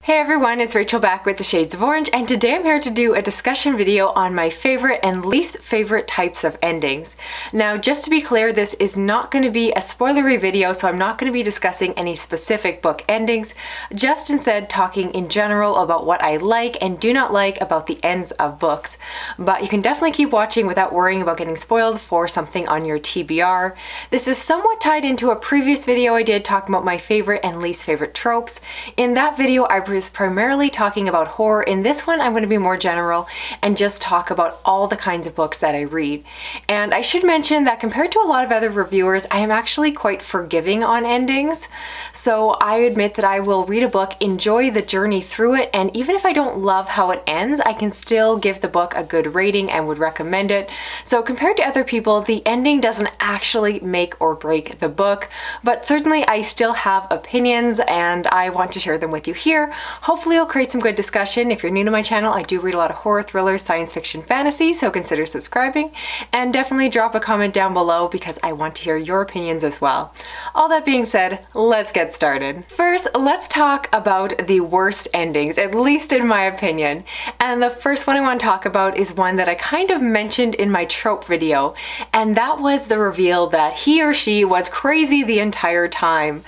Hey everyone, it's Rachel back with the Shades of Orange, and today I'm here to do a discussion video on my favorite and least favorite types of endings. Now, just to be clear, this is not going to be a spoilery video, so I'm not going to be discussing any specific book endings, just instead talking in general about what I like and do not like about the ends of books. But you can definitely keep watching without worrying about getting spoiled for something on your TBR. This is somewhat tied into a previous video I did talking about my favorite and least favorite tropes. In that video, I was primarily talking about horror. In this one, I'm going to be more general and just talk about all the kinds of books that I read. And I should mention that compared to a lot of other reviewers, I am actually quite forgiving on endings. So I admit that I will read a book, enjoy the journey through it, and even if I don't love how it ends, I can still give the book a good rating and would recommend it. So compared to other people, the ending doesn't actually make or break the book, but certainly I still have opinions and I want to share them with you here. Hopefully it'll create some good discussion. If you're new to my channel, I do read a lot of horror, thrillers, science fiction, fantasy, so consider subscribing, and definitely drop a comment down below because I want to hear your opinions as well. All that being said, let's get started. First, let's talk about the worst endings, at least in my opinion. And the first one I want to talk about is one that I kind of mentioned in my trope video, and that was the reveal that he or she was crazy the entire time.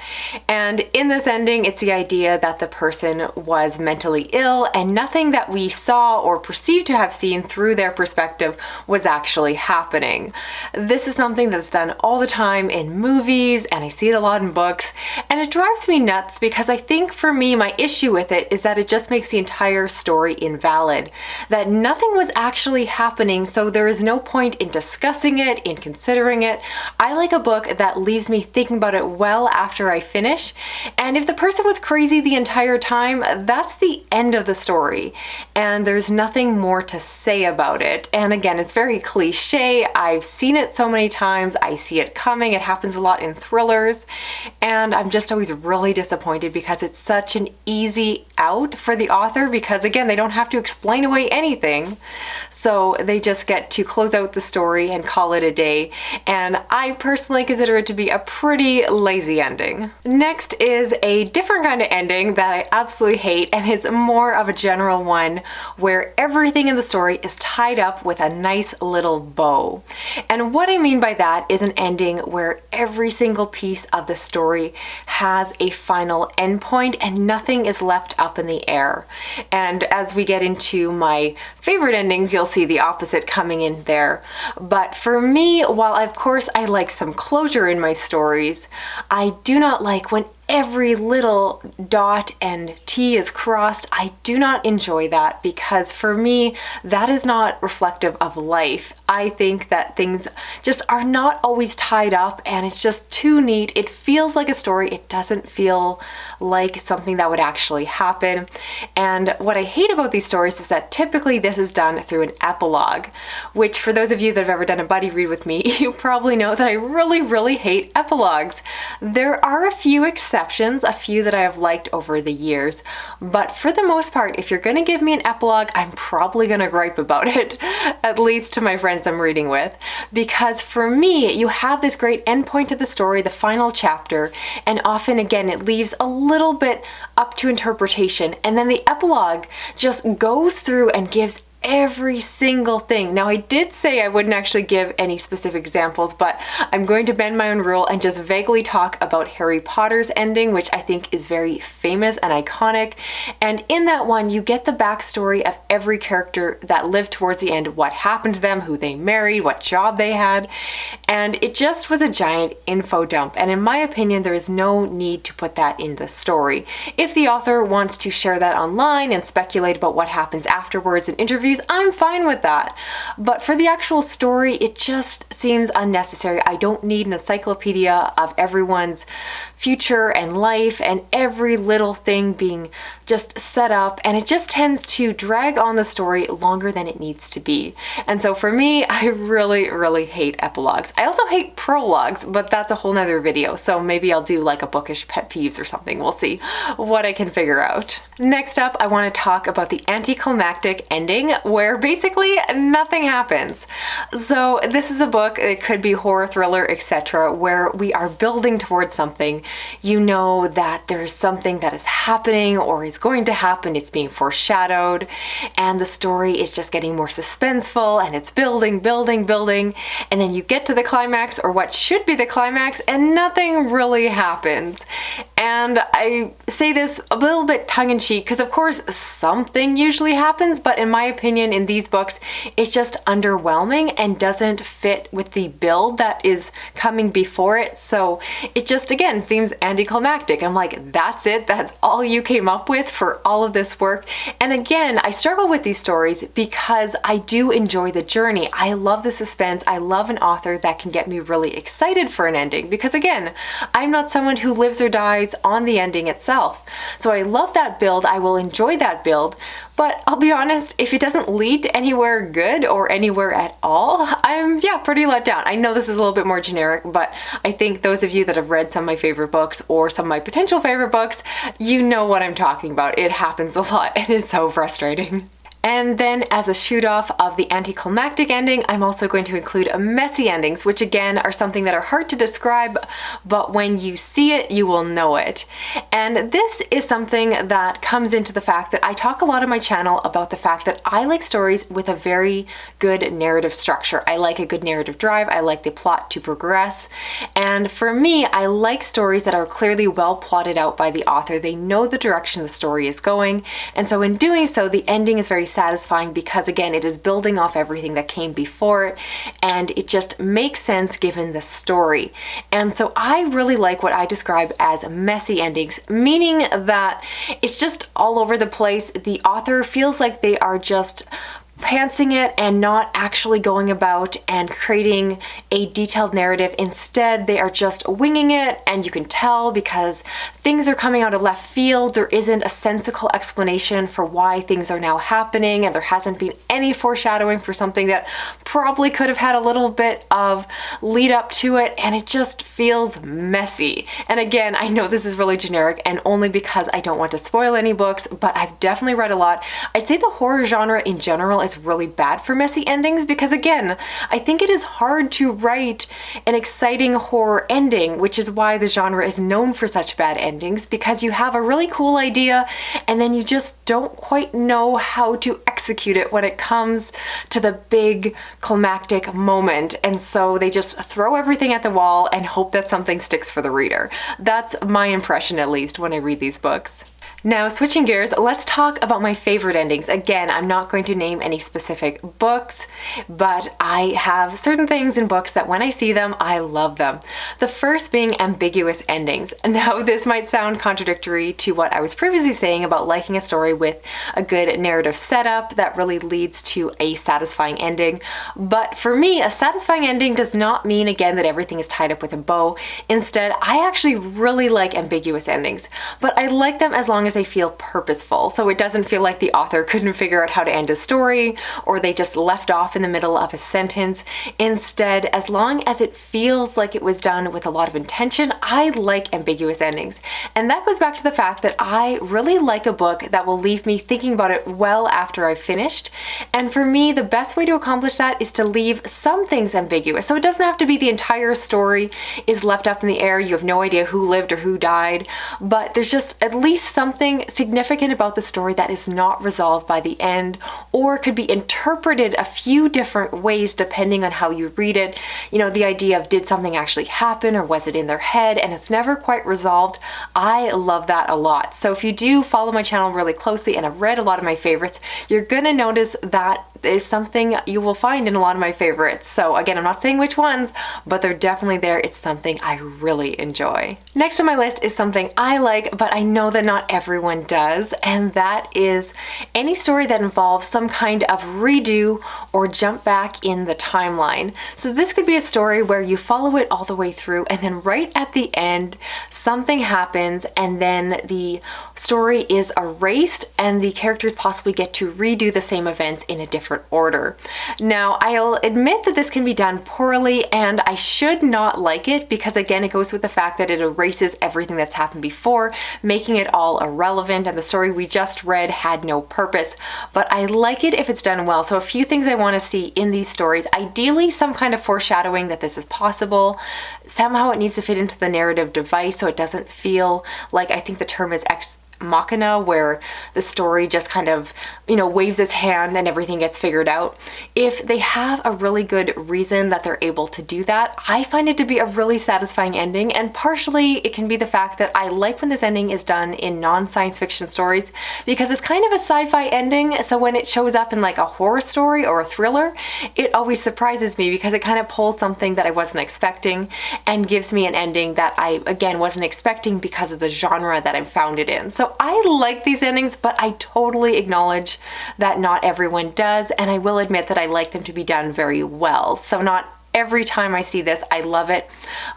And in this ending, it's the idea that the person was mentally ill and nothing that we saw or perceived to have seen through their perspective was actually happening. This is something that's done all the time in movies, and I see it a lot in books, and it drives me nuts because I think for me, my issue with it is that it just makes the entire story invalid. That nothing was actually happening, so there is no point in discussing it, in considering it. I like a book that leaves me thinking about it well after I finish, and if the person was crazy the entire time, that's the end of the story, and there's nothing more to say about it. And again, it's very cliche. I've seen it so many times. I see it coming. It happens a lot in thrillers, and I'm just always really disappointed because it's such an easy out for the author because, again, they don't have to explain away anything, so they just get to close out the story and call it a day, and I personally consider it to be a pretty lazy ending. Next is a different kind of ending that I absolutely hate, and it's more of a general one where everything in the story is tied up with a nice little bow. And what I mean by that is an ending where every single piece of the story has a final endpoint and nothing is left up in the air. And as we get into my favorite endings, you'll see the opposite coming in there. But for me, while of course I like some closure in my stories, I do not like when every little dot and T is crossed. I do not enjoy that because for me, that is not reflective of life. I think that things just are not always tied up and it's just too neat. It feels like a story. It doesn't feel like something that would actually happen. And what I hate about these stories is that typically this is done through an epilogue, which for those of you that have ever done a buddy read with me, you probably know that I really hate epilogues. There are a few exceptions, a few that I have liked over the years, but for the most part, if you're going to give me an epilogue, I'm probably going to gripe about it, at least to my friends I'm reading with, because for me, you have this great endpoint to the story, the final chapter, and often again, it leaves a little bit up to interpretation, and then the epilogue just goes through and gives every single thing. Now, I did say I wouldn't actually give any specific examples, but I'm going to bend my own rule and just vaguely talk about Harry Potter's ending, which I think is very famous and iconic. And in that one, you get the backstory of every character that lived towards the end, what happened to them, who they married, what job they had. And it just was a giant info dump. And in my opinion, there is no need to put that in the story. If the author wants to share that online and speculate about what happens afterwards in interviews, I'm fine with that. But for the actual story, it just seems unnecessary. I don't need an encyclopedia of everyone's future and life and every little thing being just set up, and it just tends to drag on the story longer than it needs to be. And so for me, I really hate epilogues. I also hate prologues, but that's a whole nother video, so maybe I'll do like a bookish pet peeves or something. We'll see what I can figure out. Next up, I want to talk about the anticlimactic ending where basically nothing happens. So this is a book, it could be horror, thriller, etc., where we are building towards something. You know that there's something that is happening or is is going to happen, it's being foreshadowed, and the story is just getting more suspenseful, and it's building, and then you get to the climax, or what should be the climax, and nothing really happens. And I say this a little bit tongue-in-cheek because of course something usually happens, but in my opinion in these books it's just underwhelming and doesn't fit with the build that is coming before it. So it just again seems anticlimactic. I'm like, that's it? That's all you came up with for all of this work? And again, I struggle with these stories because I do enjoy the journey. I love the suspense. I love an author that can get me really excited for an ending because again, I'm not someone who lives or dies on the ending itself. So I love that build. I will enjoy that build. But I'll be honest, if it doesn't lead to anywhere good or anywhere at all, I'm pretty let down. I know this is a little bit more generic, but I think those of you that have read some of my favorite books or some of my potential favorite books, you know what I'm talking about. It happens a lot and it's so frustrating. And then as a shoot off of the anticlimactic ending, I'm also going to include messy endings, which again are something that are hard to describe, but when you see it, you will know it. And this is something that comes into the fact that I talk a lot on my channel about the fact that I like stories with a very good narrative structure. I like a good narrative drive. I like the plot to progress. And for me, I like stories that are clearly well plotted out by the author. They know the direction the story is going. And so in doing so, the ending is very satisfying because again, it is building off everything that came before it and it just makes sense given the story. And so I really like what I describe as messy endings, meaning that it's just all over the place. The author feels like they are just pantsing it and not actually going about and creating a detailed narrative. Instead, they are just winging it, and you can tell because things are coming out of left field. There isn't a sensical explanation for why things are now happening, and there hasn't been any foreshadowing for something that probably could have had a little bit of lead up to it, and it just feels messy. And again, I know this is really generic and only because I don't want to spoil any books, but I've definitely read a lot. I'd say the horror genre in general is really bad for messy endings because again, I think it is hard to write an exciting horror ending, which is why the genre is known for such bad endings, because you have a really cool idea and then you just don't quite know how to execute it when it comes to the big climactic moment. And so they just throw everything at the wall and hope that something sticks for the reader. That's my impression, at least, when I read these books. Now, switching gears, let's talk about my favorite endings. Again, I'm not going to name any specific books, but I have certain things in books that when I see them, I love them. The first being ambiguous endings. Now, this might sound contradictory to what I was previously saying about liking a story with a good narrative setup that really leads to a satisfying ending. But for me, a satisfying ending does not mean, again, that everything is tied up with a bow. Instead, I actually really like ambiguous endings, but I like them as long as they feel purposeful. So it doesn't feel like the author couldn't figure out how to end a story or they just left off in the middle of a sentence. Instead, as long as it feels like it was done with a lot of intention, I like ambiguous endings. And that goes back to the fact that I really like a book that will leave me thinking about it well after I've finished. And for me, the best way to accomplish that is to leave some things ambiguous. So it doesn't have to be the entire story is left up in the air. You have no idea who lived or who died, but there's just at least something significant about the story that is not resolved by the end, or could be interpreted a few different ways depending on how you read it. You know, the idea of did something actually happen or was it in their head and it's never quite resolved. I love that a lot. So if you do follow my channel really closely and have read a lot of my favorites, you're gonna notice that is something you will find in a lot of my favorites. So again, I'm not saying which ones, but they're definitely there. It's something I really enjoy. Next on my list is something I like, but I know that not everyone does, and that is any story that involves some kind of redo or jump back in the timeline. So this could be a story where you follow it all the way through and then right at the end, something happens and then the story is erased and the characters possibly get to redo the same events in a different order. Now, I'll admit that this can be done poorly and I should not like it because again, it goes with the fact that it erases everything that's happened before, making it all irrelevant, and the story we just read had no purpose. But I like it if it's done well. So a few things I want to see in these stories. Ideally, some kind of foreshadowing that this is possible. Somehow it needs to fit into the narrative device so it doesn't feel like, I think the term is machina, where the story just kind of, waves its hand and everything gets figured out. If they have a really good reason that they're able to do that, I find it to be a really satisfying ending. And partially it can be the fact that I like when this ending is done in non-science fiction stories, because it's kind of a sci-fi ending. So when it shows up in like a horror story or a thriller, it always surprises me because it kind of pulls something that I wasn't expecting and gives me an ending that I, again, wasn't expecting because of the genre that I'm found it in. So I like these endings, but I totally acknowledge that not everyone does, and I will admit that I like them to be done very well. So not every time I see this, I love it,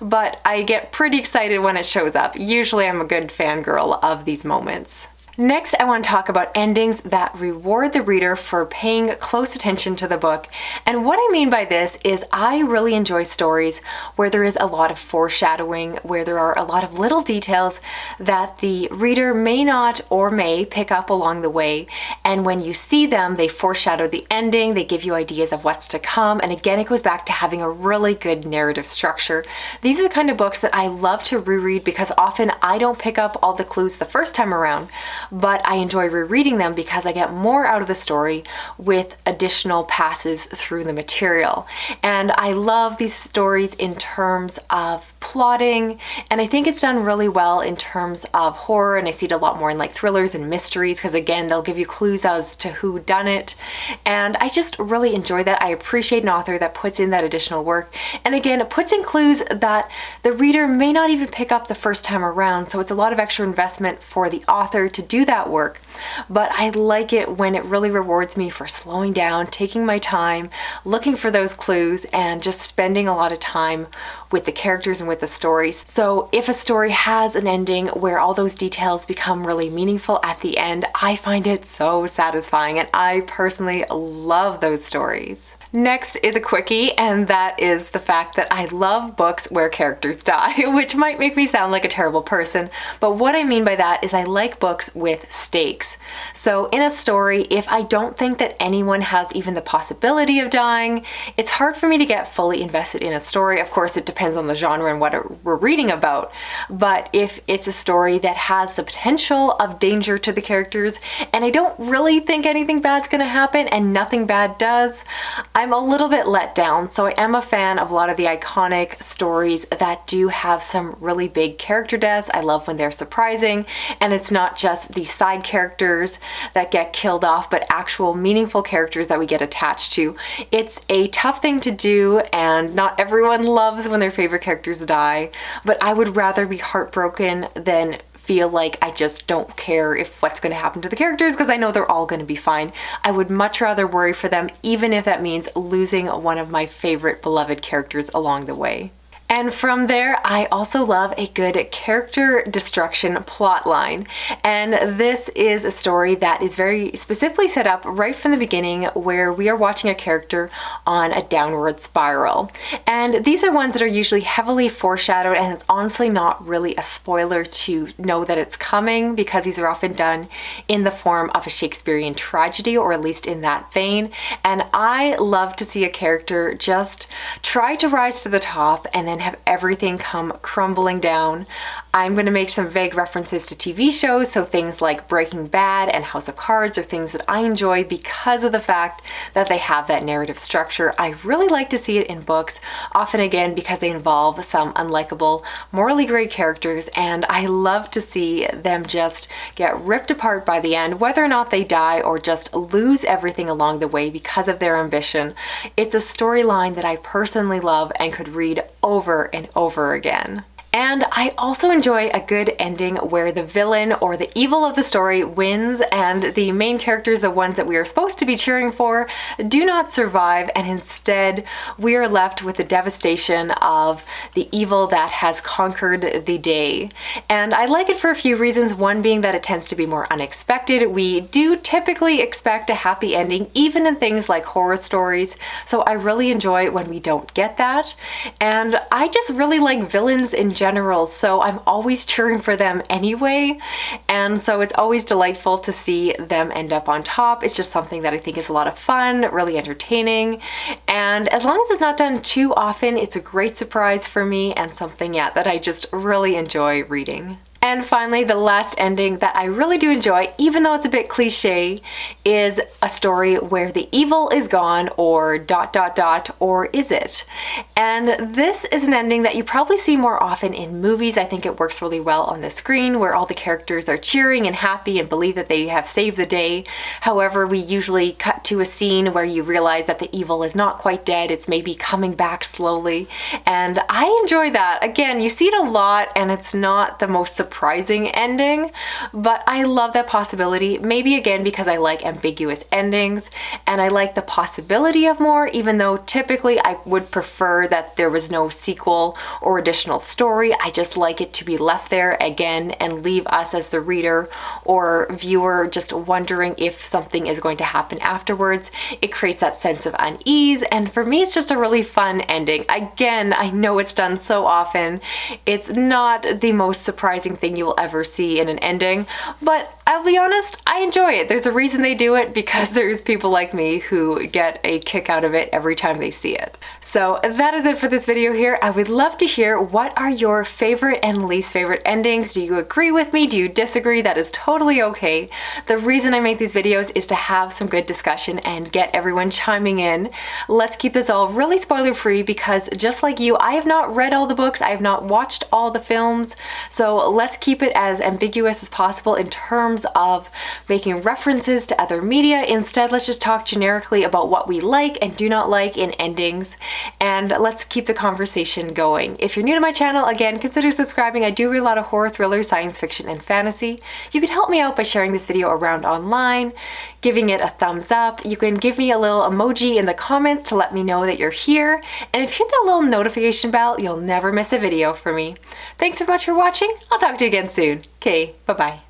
but I get pretty excited when it shows up. Usually I'm a good fangirl of these moments. Next, I want to talk about endings that reward the reader for paying close attention to the book. And what I mean by this is I really enjoy stories where there is a lot of foreshadowing, where there are a lot of little details that the reader may not or may pick up along the way. And when you see them, they foreshadow the ending, they give you ideas of what's to come. And again, it goes back to having a really good narrative structure. These are the kind of books that I love to reread because often I don't pick up all the clues the first time around, but I enjoy rereading them because I get more out of the story with additional passes through the material. And I love these stories in terms of plotting, and I think it's done really well in terms of horror, and I see it a lot more in like thrillers and mysteries because again, they'll give you clues as to who done it, and I just really enjoy that. I appreciate an author that puts in that additional work, and again, it puts in clues that the reader may not even pick up the first time around, so it's a lot of extra investment for the author to do that work. But I like it when it really rewards me for slowing down, taking my time, looking for those clues, and just spending a lot of time with the characters and with the stories. So if a story has an ending where all those details become really meaningful at the end, I find it so satisfying, and I personally love those stories. Next is a quickie, and that is the fact that I love books where characters die, which might make me sound like a terrible person, but what I mean by that is I like books with stakes. So in a story, if I don't think that anyone has even the possibility of dying, it's hard for me to get fully invested in a story. Of course, it depends on the genre and what we're reading about, but if it's a story that has the potential of danger to the characters, and I don't really think anything bad's gonna happen and nothing bad does, I'm a little bit let down. So I am a fan of a lot of the iconic stories that do have some really big character deaths. I love when they're surprising, and it's not just the side characters that get killed off, but actual meaningful characters that we get attached to. It's a tough thing to do, and not everyone loves when their favorite characters die, but I would rather be heartbroken than feel like I just don't care if what's going to happen to the characters because I know they're all going to be fine. I would much rather worry for them, even if that means losing one of my favorite beloved characters along the way. And from there, I also love a good character destruction plot line. And this is a story that is very specifically set up right from the beginning, where we are watching a character on a downward spiral. And these are ones that are usually heavily foreshadowed, and it's honestly not really a spoiler to know that it's coming because these are often done in the form of a Shakespearean tragedy, or at least in that vein. And I love to see a character just try to rise to the top and then have everything come crumbling down. I'm going to make some vague references to TV shows, so things like Breaking Bad and House of Cards are things that I enjoy because of the fact that they have that narrative structure. I really like to see it in books, often again because they involve some unlikable, morally gray characters, and I love to see them just get ripped apart by the end, whether or not they die or just lose everything along the way because of their ambition. It's a storyline that I personally love and could read over and over again. And I also enjoy a good ending where the villain or the evil of the story wins and the main characters, the ones that we are supposed to be cheering for, do not survive, and instead we are left with the devastation of the evil that has conquered the day. And I like it for a few reasons, one being that it tends to be more unexpected. We do typically expect a happy ending, even in things like horror stories, so I really enjoy when we don't get that. And I just really like villains in general, so I'm always cheering for them anyway, and so it's always delightful to see them end up on top. It's just something that I think is a lot of fun, really entertaining, and as long as it's not done too often, it's a great surprise for me and something, yeah, that I just really enjoy reading. And finally, the last ending that I really do enjoy, even though it's a bit cliche, is a story where the evil is gone, or ... or is it? And this is an ending that you probably see more often in movies. I think it works really well on the screen, where all the characters are cheering and happy and believe that they have saved the day. However, we usually cut to a scene where you realize that the evil is not quite dead, it's maybe coming back slowly. And I enjoy that. Again, you see it a lot, and it's not the most surprising ending, but I love that possibility. Maybe again because I like ambiguous endings and I like the possibility of more, even though typically I would prefer that there was no sequel or additional story. I just like it to be left there again and leave us as the reader or viewer just wondering if something is going to happen afterwards. It creates that sense of unease, and for me it's just a really fun ending. Again, I know it's done so often. It's not the most surprising thing you will ever see in an ending, but I'll be honest, I enjoy it. There's a reason they do it, because there's people like me who get a kick out of it every time they see it. So that is it for this video here. I would love to hear, what are your favorite and least favorite endings? Do you agree with me? Do you disagree? That is totally okay. The reason I make these videos is to have some good discussion and get everyone chiming in. Let's keep this all really spoiler free, because just like you, I have not read all the books, I have not watched all the films, so let's keep it as ambiguous as possible in terms of making references to other media. Instead, let's just talk generically about what we like and do not like in endings, and let's keep the conversation going. If you're new to my channel, again, consider subscribing. I do read a lot of horror, thriller, science fiction, and fantasy. You can help me out by sharing this video around online, giving it a thumbs up. You can give me a little emoji in the comments to let me know that you're here, and if you hit that little notification bell, you'll never miss a video from me. Thanks so much for watching. I'll talk to you again soon. Okay, bye-bye.